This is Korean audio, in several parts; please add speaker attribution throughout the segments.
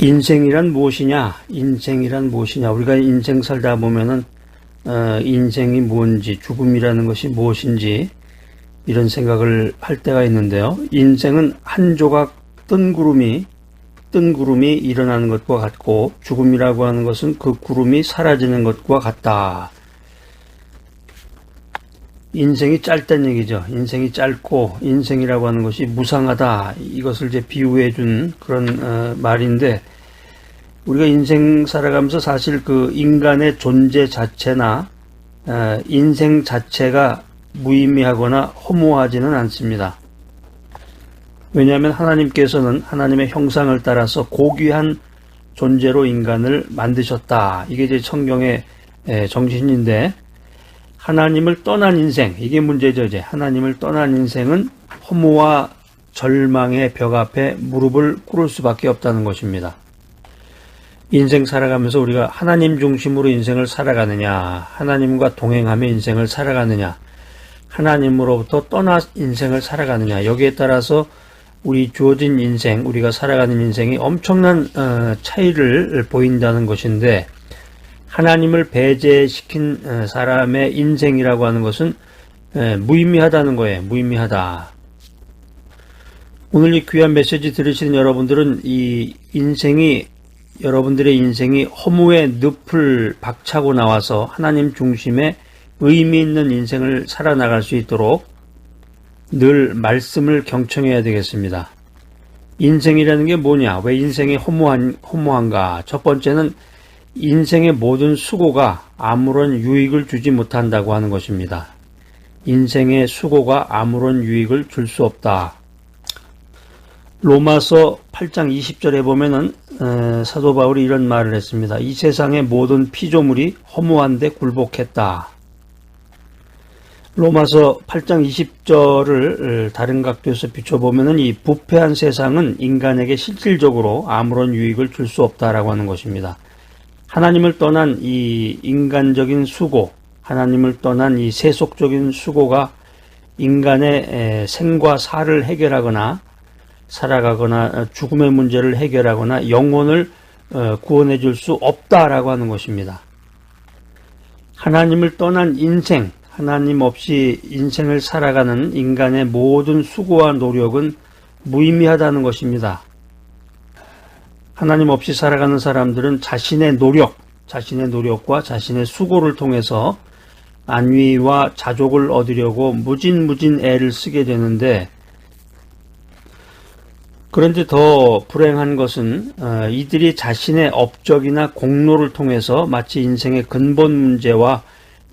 Speaker 1: 인생이란 무엇이냐? 인생이란 무엇이냐? 우리가 인생 살다 보면은 인생이 뭔지, 죽음이라는 것이 무엇인지 이런 생각을 할 때가 있는데요. 인생은 한 조각 뜬 구름이 일어나는 것과 같고, 죽음이라고 하는 것은 그 구름이 사라지는 것과 같다. 인생이 짧다는 얘기죠. 인생이 짧고 인생이라고 하는 것이 무상하다. 이것을 이제 비유해 준 그런 말인데, 우리가 인생 살아가면서 사실 그 인간의 존재 자체나 인생 자체가 무의미하거나 허무하지는 않습니다. 왜냐하면 하나님께서는 하나님의 형상을 따라서 고귀한 존재로 인간을 만드셨다. 이게 이제 성경의 정신인데, 하나님을 떠난 인생, 이게 문제죠. 이제 하나님을 떠난 인생은 허무와 절망의 벽 앞에 무릎을 꿇을 수밖에 없다는 것입니다. 인생 살아가면서 우리가 하나님 중심으로 인생을 살아가느냐, 하나님과 동행하며 인생을 살아가느냐, 하나님으로부터 떠나 인생을 살아가느냐, 여기에 따라서 우리 주어진 인생, 우리가 살아가는 인생이 엄청난 차이를 보인다는 것인데, 하나님을 배제시킨 사람의 인생이라고 하는 것은 무의미하다는 거예요. 무의미하다. 오늘 이 귀한 메시지 들으시는 여러분들은 여러분들의 인생이 허무의 늪을 박차고 나와서 하나님 중심의 의미 있는 인생을 살아나갈 수 있도록 늘 말씀을 경청해야 되겠습니다. 인생이라는 게 뭐냐? 왜 인생이 허무한가? 첫 번째는 인생의 모든 수고가 아무런 유익을 주지 못한다고 하는 것입니다. 인생의 수고가 아무런 유익을 줄 수 없다. 로마서 8장 20절에 보면은 사도 바울이 이런 말을 했습니다. 이 세상의 모든 피조물이 허무한데 굴복했다. 로마서 8장 20절을 다른 각도에서 비춰보면은 이 부패한 세상은 인간에게 실질적으로 아무런 유익을 줄 수 없다라고 하는 것입니다. 하나님을 떠난 이 인간적인 수고, 하나님을 떠난 이 세속적인 수고가 인간의 생과 사를 해결하거나 살아가거나 죽음의 문제를 해결하거나 영혼을 구원해 줄 수 없다라고 하는 것입니다. 하나님을 떠난 인생, 하나님 없이 인생을 살아가는 인간의 모든 수고와 노력은 무의미하다는 것입니다. 하나님 없이 살아가는 사람들은 자신의 노력과 자신의 수고를 통해서 안위와 자족을 얻으려고 무진 애를 쓰게 되는데, 그런데 더 불행한 것은 이들이 자신의 업적이나 공로를 통해서 마치 인생의 근본 문제와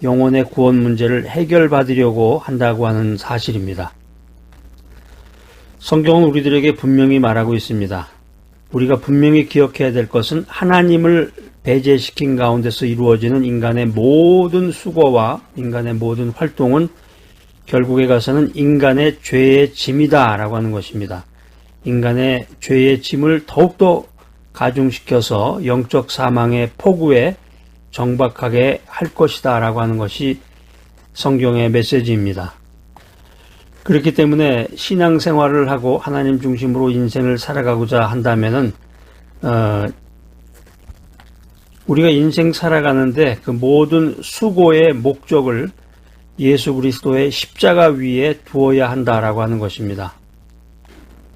Speaker 1: 영혼의 구원 문제를 해결받으려고 한다고 하는 사실입니다. 성경은 우리들에게 분명히 말하고 있습니다. 우리가 분명히 기억해야 될 것은 하나님을 배제시킨 가운데서 이루어지는 인간의 모든 수고와 인간의 모든 활동은 결국에 가서는 인간의 죄의 짐이다 라고 하는 것입니다. 인간의 죄의 짐을 더욱더 가중시켜서 영적 사망의 폭우에 정박하게 할 것이다 라고 하는 것이 성경의 메시지입니다. 그렇기 때문에 신앙생활을 하고 하나님 중심으로 인생을 살아가고자 한다면은 우리가 인생 살아가는데 그 모든 수고의 목적을 예수 그리스도의 십자가 위에 두어야 한다라고 하는 것입니다.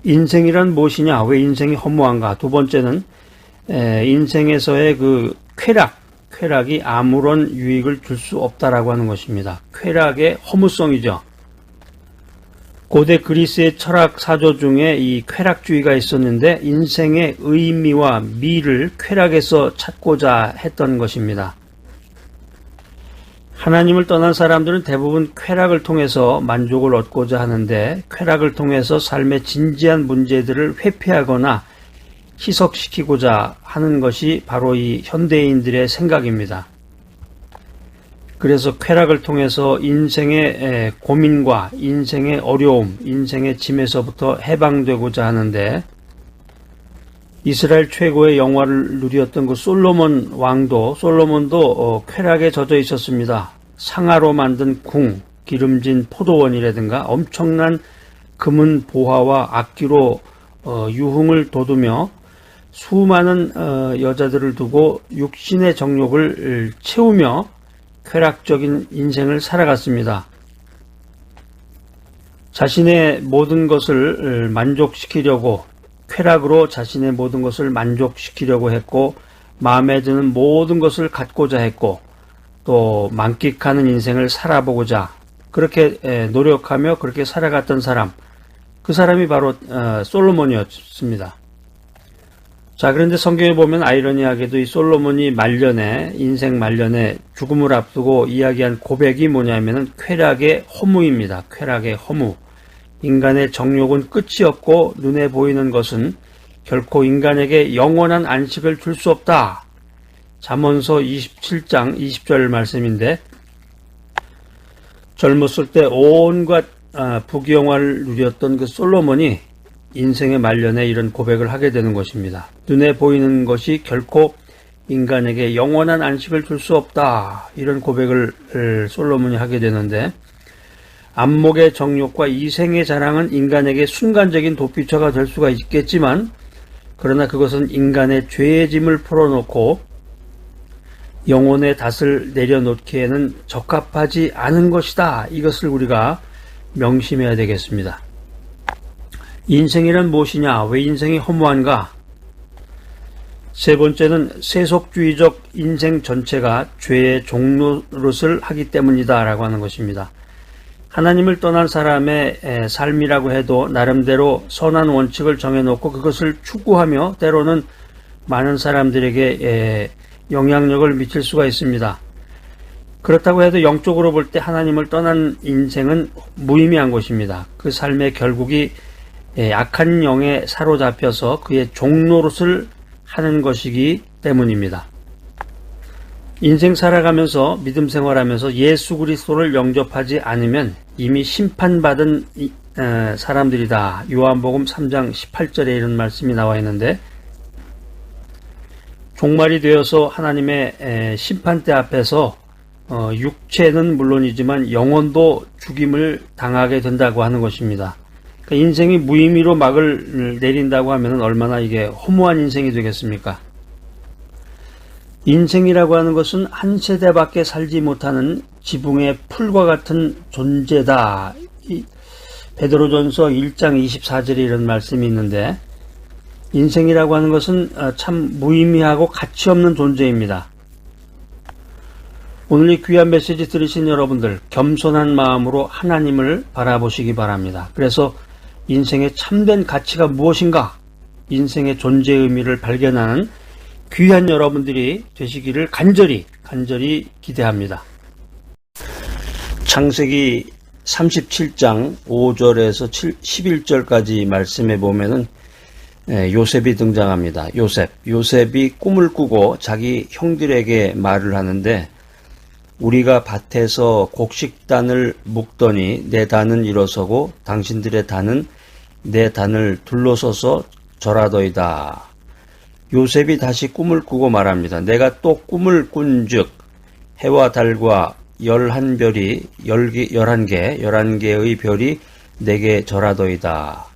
Speaker 1: 인생이란 무엇이냐? 왜 인생이 허무한가? 두 번째는 인생에서의 그 쾌락이 아무런 유익을 줄 수 없다라고 하는 것입니다. 쾌락의 허무성이죠. 고대 그리스의 철학 사조 중에 이 쾌락주의가 있었는데, 인생의 의미와 미를 쾌락에서 찾고자 했던 것입니다. 하나님을 떠난 사람들은 대부분 쾌락을 통해서 만족을 얻고자 하는데, 쾌락을 통해서 삶의 진지한 문제들을 회피하거나 희석시키고자 하는 것이 바로 이 현대인들의 생각입니다. 그래서 쾌락을 통해서 인생의 고민과 인생의 어려움, 인생의 짐에서부터 해방되고자 하는데, 이스라엘 최고의 영화를 누렸던 그 솔로몬도 쾌락에 젖어 있었습니다. 상아로 만든 궁, 기름진 포도원이라든가 엄청난 금은 보화와 악기로 유흥을 돋우며 수많은 여자들을 두고 육신의 정욕을 채우며 쾌락적인 인생을 살아갔습니다. 자신의 모든 것을 만족시키려고 쾌락으로 자신의 모든 것을 만족시키려고 했고 마음에 드는 모든 것을 갖고자 했고 또 만끽하는 인생을 살아보고자 그렇게 노력하며 그렇게 살아갔던 사람, 그 사람이 바로 솔로몬이었습니다. 자, 그런데 성경에 보면 아이러니하게도 이 솔로몬이 말년에, 인생 말년에 죽음을 앞두고 이야기한 고백이 뭐냐면은 쾌락의 허무입니다. 쾌락의 허무. 인간의 정욕은 끝이 없고 눈에 보이는 것은 결코 인간에게 영원한 안식을 줄 수 없다. 잠언서 27장 20절 말씀인데, 젊었을 때 온갖 부귀영화를 누렸던 그 솔로몬이 인생의 말년에 이런 고백을 하게 되는 것입니다. 눈에 보이는 것이 결코 인간에게 영원한 안식을 줄 수 없다. 이런 고백을 솔로몬이 하게 되는데, 안목의 정욕과 이생의 자랑은 인간에게 순간적인 도피처가 될 수가 있겠지만, 그러나 그것은 인간의 죄의 짐을 풀어놓고 영혼의 닷을 내려놓기에는 적합하지 않은 것이다. 이것을 우리가 명심해야 되겠습니다. 인생이란 무엇이냐? 왜 인생이 허무한가? 세 번째는 세속주의적 인생 전체가 죄의 종노릇을 하기 때문이다 라고 하는 것입니다. 하나님을 떠난 사람의 삶이라고 해도 나름대로 선한 원칙을 정해놓고 그것을 추구하며 때로는 많은 사람들에게 영향력을 미칠 수가 있습니다. 그렇다고 해도 영적으로 볼 때 하나님을 떠난 인생은 무의미한 것입니다. 그 삶의 결국이 악한 영에 사로잡혀서 그의 종노릇을 하는 것이기 때문입니다. 인생 살아가면서 믿음 생활하면서 예수 그리스도를 영접하지 않으면 이미 심판받은 사람들이다. 요한복음 3장 18절에 이런 말씀이 나와 있는데, 종말이 되어서 하나님의 심판대 앞에서 육체는 물론이지만 영혼도 죽임을 당하게 된다고 하는 것입니다. 그러니까 인생이 무의미로 막을 내린다고 하면 얼마나 이게 허무한 인생이 되겠습니까? 인생이라고 하는 것은 한 세대밖에 살지 못하는 지붕의 풀과 같은 존재다. 베드로전서 1장 24절에 이런 말씀이 있는데, 인생이라고 하는 것은 참 무의미하고 가치 없는 존재입니다. 오늘 이 귀한 메시지 들으신 여러분들, 겸손한 마음으로 하나님을 바라보시기 바랍니다. 그래서 인생의 참된 가치가 무엇인가? 인생의 존재 의미를 발견하는 귀한 여러분들이 되시기를 간절히 기대합니다. 창세기 37장 5절에서 11절까지 말씀해 보면은 요셉이 등장합니다. 요셉이 꿈을 꾸고 자기 형들에게 말을 하는데, 우리가 밭에서 곡식단을 묶더니 내 단은 일어서고 당신들의 단은 내 단을 둘러서서 절하더이다. 요셉이 다시 꿈을 꾸고 말합니다. 내가 또 꿈을 꾼즉 해와 달과 11별이 11개의 별이 내게 절하더이다.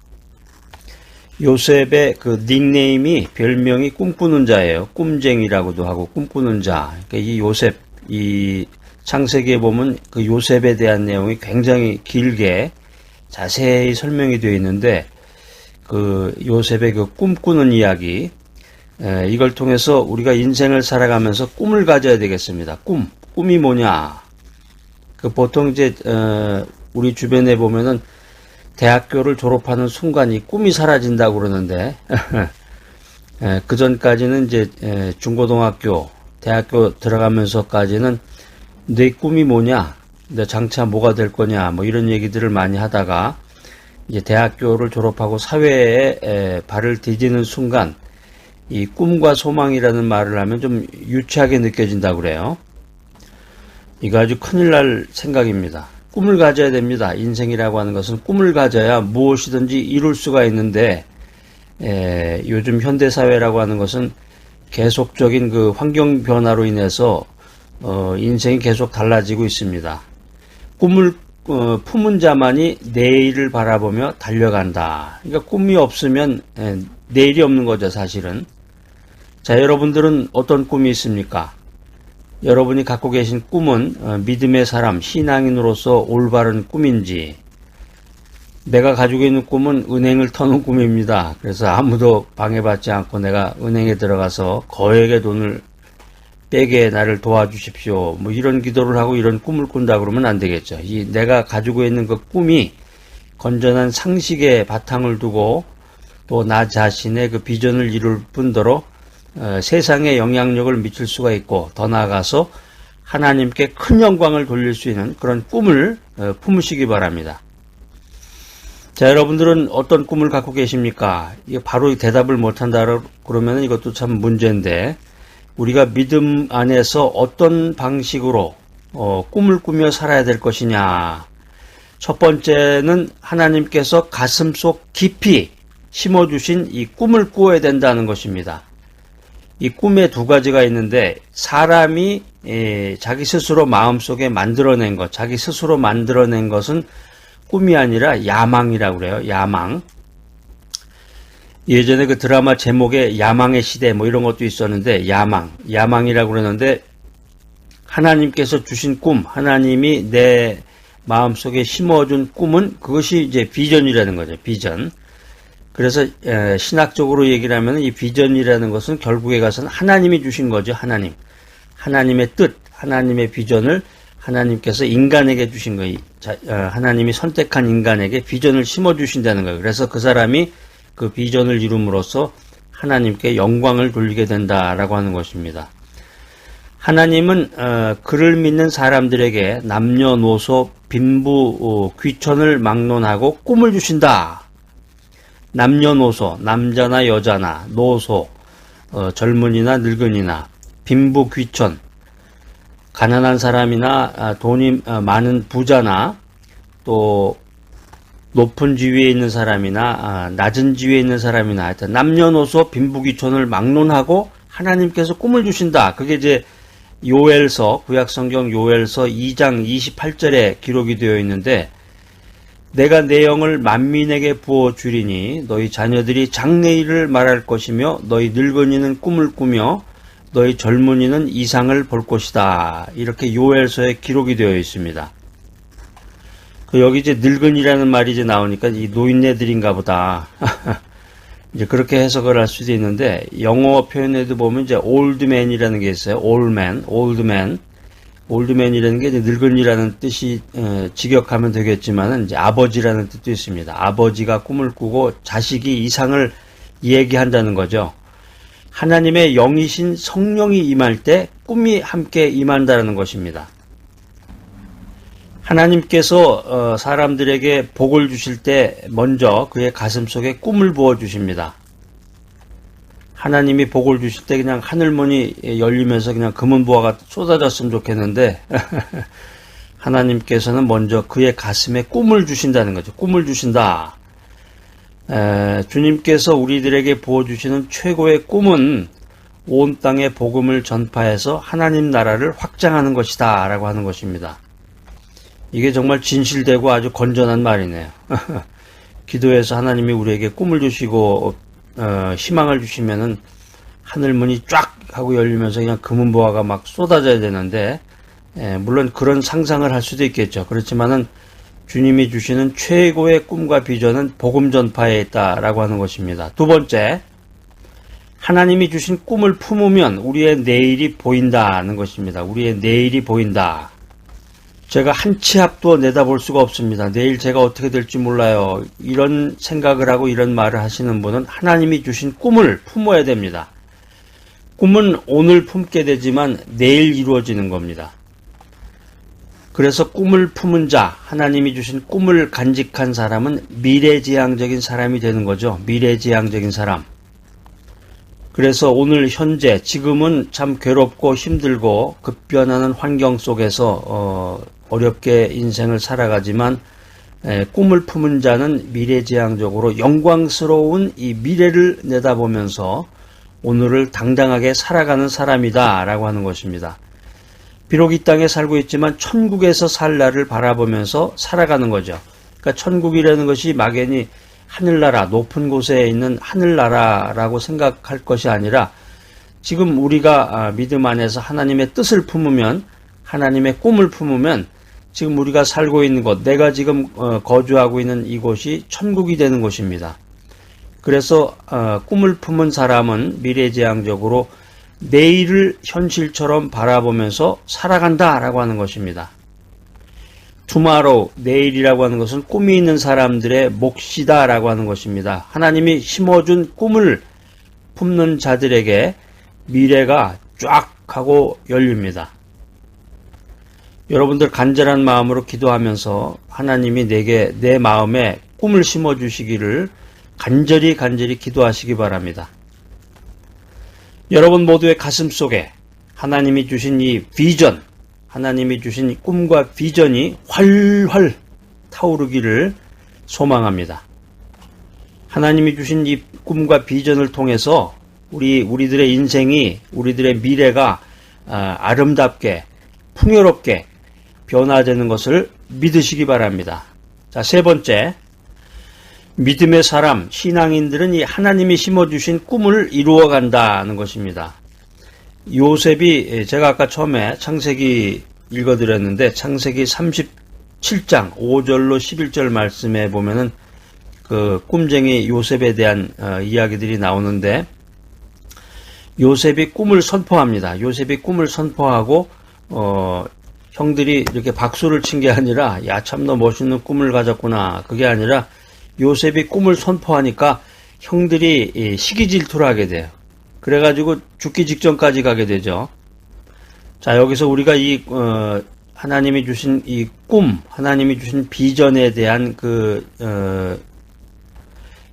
Speaker 1: 요셉의 그 닉네임이, 별명이 꿈꾸는 자예요. 꿈쟁이라고도 하고 꿈꾸는 자. 그러니까 이 요셉, 이 창세기에 보면 그 요셉에 대한 내용이 굉장히 길게 자세히 설명이 되어 있는데, 그 요셉의 그 꿈꾸는 이야기, 이걸 통해서 우리가 인생을 살아가면서 꿈을 가져야 되겠습니다. 꿈이 뭐냐? 그 보통 이제 우리 주변에 보면은 대학교를 졸업하는 순간 이 꿈이 사라진다고 그러는데, 그 전까지는 이제 중고등학교, 대학교 들어가면서까지는 내 꿈이 뭐냐, 내 장차 뭐가 될 거냐, 뭐 이런 얘기들을 많이 하다가 이제 대학교를 졸업하고 사회에 발을 디디는 순간 이 꿈과 소망이라는 말을 하면 좀 유치하게 느껴진다고 그래요. 이거 아주 큰일 날 생각입니다. 꿈을 가져야 됩니다. 인생이라고 하는 것은 꿈을 가져야 무엇이든지 이룰 수가 있는데, 요즘 현대사회라고 하는 것은 계속적인 그 환경 변화로 인해서 인생이 계속 달라지고 있습니다. 꿈을 품은 자만이 내일을 바라보며 달려간다. 그러니까 꿈이 없으면 내일이 없는 거죠, 사실은. 자, 여러분들은 어떤 꿈이 있습니까? 여러분이 갖고 계신 꿈은 믿음의 사람, 신앙인으로서 올바른 꿈인지, 내가 가지고 있는 꿈은 은행을 터는 꿈입니다. 그래서 아무도 방해받지 않고 내가 은행에 들어가서 거액의 돈을 빼게 나를 도와주십시오. 뭐 이런 기도를 하고 이런 꿈을 꾼다 그러면 안 되겠죠. 내가 가지고 있는 그 꿈이 건전한 상식의 바탕을 두고 또 나 자신의 그 비전을 이룰 뿐더러 세상에 영향력을 미칠 수가 있고 더 나아가서 하나님께 큰 영광을 돌릴 수 있는 그런 꿈을 품으시기 바랍니다. 자, 여러분들은 어떤 꿈을 갖고 계십니까? 이게 바로 대답을 못한다 그러면 이것도 참 문제인데, 우리가 믿음 안에서 어떤 방식으로 꿈을 꾸며 살아야 될 것이냐. 첫 번째는 하나님께서 가슴속 깊이 심어주신 이 꿈을 꾸어야 된다는 것입니다. 이 꿈에 두 가지가 있는데, 사람이 자기 스스로 마음속에 만들어낸 것, 자기 스스로 만들어낸 것은 꿈이 아니라 야망이라고 그래요. 야망. 예전에 그 드라마 제목에 야망의 시대 뭐 이런 것도 있었는데, 야망이라고 그러는데, 하나님께서 주신 꿈, 하나님이 내 마음속에 심어준 꿈은 그것이 이제 비전이라는 거죠. 비전. 그래서 신학적으로 얘기를 하면 이 비전이라는 것은 결국에 가서는 하나님이 주신 거죠. 하나님의 뜻, 하나님의 비전을 하나님께서 인간에게 주신 거예요. 하나님이 선택한 인간에게 비전을 심어주신다는 거예요. 그래서 그 사람이 그 비전을 이룸으로써 하나님께 영광을 돌리게 된다라고 하는 것입니다. 하나님은 그를 믿는 사람들에게 남녀노소 빈부 귀천을 막론하고 꿈을 주신다. 남녀노소, 남자나 여자나 노소, 젊은이나 늙은이나 빈부 귀천, 가난한 사람이나 돈이 많은 부자나 또 높은 지위에 있는 사람이나 낮은 지위에 있는 사람이나 하여튼 남녀노소 빈부귀천을 막론하고 하나님께서 꿈을 주신다. 그게 이제 요엘서, 구약성경 요엘서 2장 28절에 기록이 되어 있는데, 내가 내 영을 만민에게 부어주리니 너희 자녀들이 장래일을 말할 것이며 너희 늙은이는 꿈을 꾸며 너희 젊은이는 이상을 볼 것이다. 이렇게 요엘서에 기록이 되어 있습니다. 여기 이제 늙은이라는 말이 이제 나오니까 이 노인네들인가 보다. 이제 그렇게 해석을 할 수도 있는데, 영어 표현에도 보면 이제 old man이라는 게 있어요. old man. old man이라는 게 이제 늙은이라는 뜻이 직역하면 되겠지만은 이제 아버지라는 뜻도 있습니다. 아버지가 꿈을 꾸고 자식이 이상을 얘기한다는 거죠. 하나님의 영이신 성령이 임할 때 꿈이 함께 임한다는 것입니다. 하나님께서 사람들에게 복을 주실 때 먼저 그의 가슴속에 꿈을 부어주십니다. 하나님이 복을 주실 때 그냥 하늘문이 열리면서 그냥 금은보화가 쏟아졌으면 좋겠는데 하나님께서는 먼저 그의 가슴에 꿈을 주신다는 거죠. 꿈을 주신다. 주님께서 우리들에게 부어주시는 최고의 꿈은 온 땅에 복음을 전파해서 하나님 나라를 확장하는 것이다 라고 하는 것입니다. 이게 정말 진실되고 아주 건전한 말이네요. 기도해서 하나님이 우리에게 꿈을 주시고 희망을 주시면은 하늘문이 쫙 하고 열리면서 그냥 금은보화가 막 쏟아져야 되는데, 물론 그런 상상을 할 수도 있겠죠. 그렇지만은 주님이 주시는 최고의 꿈과 비전은 복음 전파에 있다라고 하는 것입니다. 두 번째, 하나님이 주신 꿈을 품으면 우리의 내일이 보인다는 것입니다. 우리의 내일이 보인다. 제가 한 치 앞도 내다볼 수가 없습니다. 내일 제가 어떻게 될지 몰라요. 이런 생각을 하고 이런 말을 하시는 분은 하나님이 주신 꿈을 품어야 됩니다. 꿈은 오늘 품게 되지만 내일 이루어지는 겁니다. 그래서 꿈을 품은 자, 하나님이 주신 꿈을 간직한 사람은 미래지향적인 사람이 되는 거죠. 미래지향적인 사람. 그래서 오늘 현재, 지금은 참 괴롭고 힘들고 급변하는 환경 속에서 어렵게 인생을 살아가지만 꿈을 품은 자는 미래지향적으로 영광스러운 이 미래를 내다보면서 오늘을 당당하게 살아가는 사람이다 라고 하는 것입니다. 비록 이 땅에 살고 있지만 천국에서 살 날을 바라보면서 살아가는 거죠. 그러니까 천국이라는 것이 막연히 하늘나라, 높은 곳에 있는 하늘나라라고 생각할 것이 아니라 지금 우리가 믿음 안에서 하나님의 뜻을 품으면, 하나님의 꿈을 품으면 지금 우리가 살고 있는 곳, 내가 지금 거주하고 있는 이곳이 천국이 되는 곳입니다. 그래서 꿈을 품은 사람은 미래지향적으로 내일을 현실처럼 바라보면서 살아간다라고 하는 것입니다. tomorrow, 내일이라고 하는 것은 꿈이 있는 사람들의 몫이다라고 하는 것입니다. 하나님이 심어준 꿈을 품는 자들에게 미래가 쫙 하고 열립니다. 여러분들 간절한 마음으로 기도하면서 하나님이 내게 내 마음에 꿈을 심어주시기를 간절히 기도하시기 바랍니다. 여러분 모두의 가슴 속에 하나님이 주신 이 비전, 하나님이 주신 이 꿈과 비전이 활활 타오르기를 소망합니다. 하나님이 주신 이 꿈과 비전을 통해서 우리들의 인생이, 우리들의 미래가 아름답게, 풍요롭게 변화되는 것을 믿으시기 바랍니다. 자, 세 번째, 믿음의 사람, 신앙인들은 이 하나님이 심어주신 꿈을 이루어간다는 것입니다. 요셉이, 제가 아까 처음에 창세기 읽어드렸는데 창세기 37장 5절로 11절 말씀에 보면은 그 꿈쟁이 요셉에 대한 이야기들이 나오는데, 요셉이 꿈을 선포합니다. 요셉이 꿈을 선포하고 형들이 이렇게 박수를 친 게 아니라, 야, 참 너 멋있는 꿈을 가졌구나, 그게 아니라 요셉이 꿈을 선포하니까 형들이 시기 질투를 하게 돼요. 그래가지고 죽기 직전까지 가게 되죠. 자, 여기서 우리가 하나님이 주신 이 꿈, 하나님이 주신 비전에 대한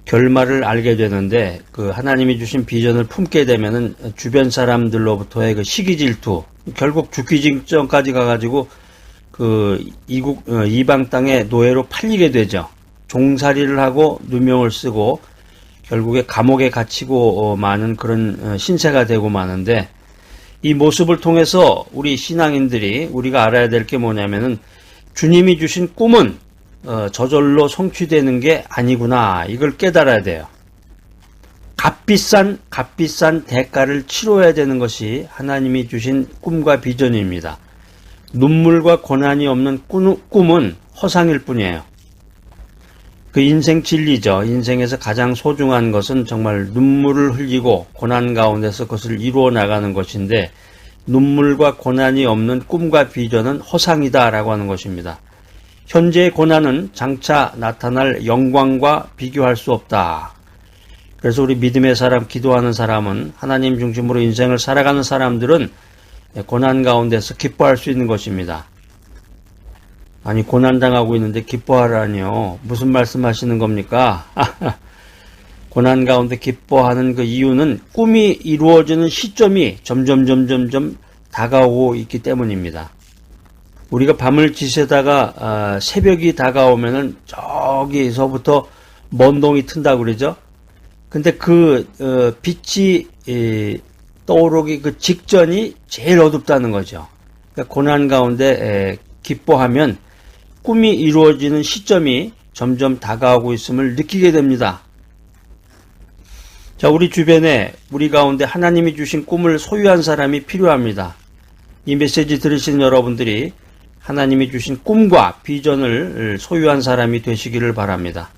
Speaker 1: 결말을 알게 되는데, 하나님이 주신 비전을 품게 되면은 주변 사람들로부터의 그 시기 질투, 결국 죽기 직전까지 가가지고 이방 땅의 노예로 팔리게 되죠. 종살이를 하고 누명을 쓰고 결국에 감옥에 갇히고 마는 그런 신세가 되고 마는데, 이 모습을 통해서 우리 신앙인들이 우리가 알아야 될 게 뭐냐면은 주님이 주신 꿈은 저절로 성취되는 게 아니구나, 이걸 깨달아야 돼요. 값비싼 대가를 치러야 되는 것이 하나님이 주신 꿈과 비전입니다. 눈물과 고난이 없는 꿈은 허상일 뿐이에요. 그 인생 진리죠. 인생에서 가장 소중한 것은 정말 눈물을 흘리고 고난 가운데서 그것을 이루어 나가는 것인데, 눈물과 고난이 없는 꿈과 비전은 허상이다라고 하는 것입니다. 현재의 고난은 장차 나타날 영광과 비교할 수 없다. 그래서 우리 믿음의 사람, 기도하는 사람은, 하나님 중심으로 인생을 살아가는 사람들은 고난 가운데서 기뻐할 수 있는 것입니다. 아니, 고난당하고 있는데 기뻐하라니요. 무슨 말씀하시는 겁니까? 고난 가운데 기뻐하는 그 이유는 꿈이 이루어지는 시점이 점점 다가오고 있기 때문입니다. 우리가 밤을 지새다가 새벽이 다가오면은 저기서부터 먼동이 튼다고 그러죠. 근데 빛이 떠오르기 그 직전이 제일 어둡다는 거죠. 그러니까 고난 가운데 기뻐하면 꿈이 이루어지는 시점이 점점 다가오고 있음을 느끼게 됩니다. 자, 우리 주변에, 우리 가운데 하나님이 주신 꿈을 소유한 사람이 필요합니다. 이 메시지 들으시는 여러분들이 하나님이 주신 꿈과 비전을 소유한 사람이 되시기를 바랍니다.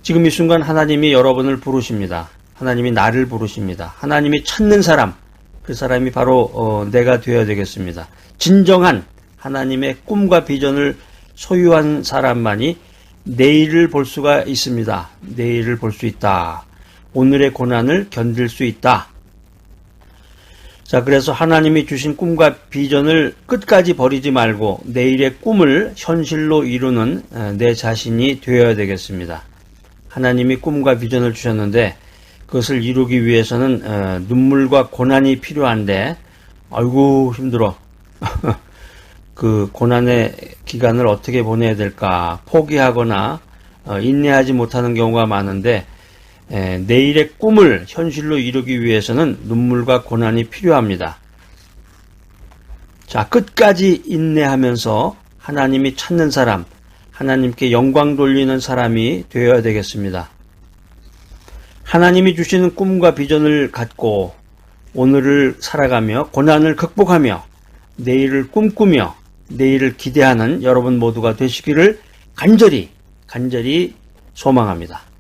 Speaker 1: 지금 이 순간 하나님이 여러분을 부르십니다. 하나님이 나를 부르십니다. 하나님이 찾는 사람, 그 사람이 바로 내가 되어야 되겠습니다. 진정한 하나님의 꿈과 비전을 소유한 사람만이 내일을 볼 수가 있습니다. 내일을 볼 수 있다. 오늘의 고난을 견딜 수 있다. 자, 그래서 하나님이 주신 꿈과 비전을 끝까지 버리지 말고 내일의 꿈을 현실로 이루는 내 자신이 되어야 되겠습니다. 하나님이 꿈과 비전을 주셨는데 그것을 이루기 위해서는 눈물과 고난이 필요한데, 아이고 힘들어. 그 고난의 기간을 어떻게 보내야 될까, 포기하거나 인내하지 못하는 경우가 많은데, 내일의 꿈을 현실로 이루기 위해서는 눈물과 고난이 필요합니다. 자, 끝까지 인내하면서 하나님이 찾는 사람, 하나님께 영광 돌리는 사람이 되어야 되겠습니다. 하나님이 주시는 꿈과 비전을 갖고 오늘을 살아가며 고난을 극복하며 내일을 꿈꾸며 내일을 기대하는 여러분 모두가 되시기를 간절히 소망합니다.